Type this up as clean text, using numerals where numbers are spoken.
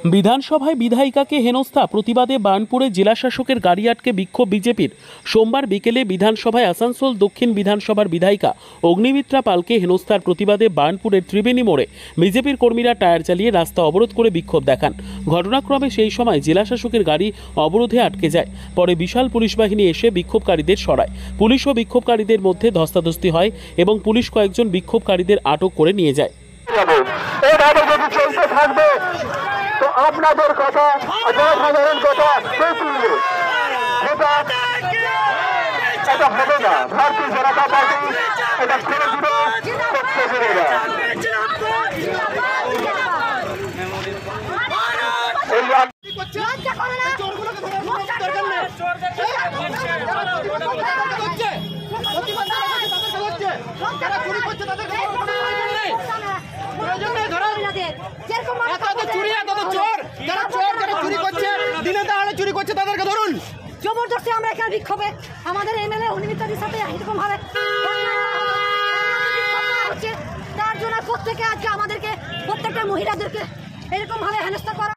বিধানসভায় বিধায়িকাকে হেনস্থা প্রতিবাদে বার্নপুরে জেলাশাসকের গাড়ি আটকে বিক্ষোভ বিজেপির। সোমবার বিকেলে বিধানসভায় আসানসোল দক্ষিণ বিধানসভার বিধায়িকা অগ্নিমিত্রা পালকে হেনস্থার প্রতিবাদে বার্নপুরের ত্রিবেণী মোড়ে বিজেপির কর্মীরা টায়ার চালিয়ে রাস্তা অবরোধ করে বিক্ষোভ দেখান। ঘটনাক্রমে সেই সময় জেলাশাসকের গাড়ি অবরোধে আটকে যায়। পরে বিশাল পুলিশ বাহিনী এসে বিক্ষোভকারীদের সরায়। পুলিশ ও বিক্ষোভকারীদের মধ্যে ধস্তাধস্তি হয় এবং পুলিশ কয়েকজন বিক্ষোভকারীদের আটক করে নিয়ে যায়। তো আপনাদের কথা জনসাধারণ কথা শুনবে, এটা হবে না। ভারতীয় জনতা পার্টি এটা করে দিবে, করতে দেবে না। জবরদস্তি আমরা এখানে বিক্ষোভে আমাদের এমএলএ অগ্নিমিত্রার সাথে এরকম ভাবে তার জন্য প্রত্যেকে আজকে আমাদেরকে প্রত্যেকটা মহিলাদেরকে এরকম ভাবে হেনস্থা করা।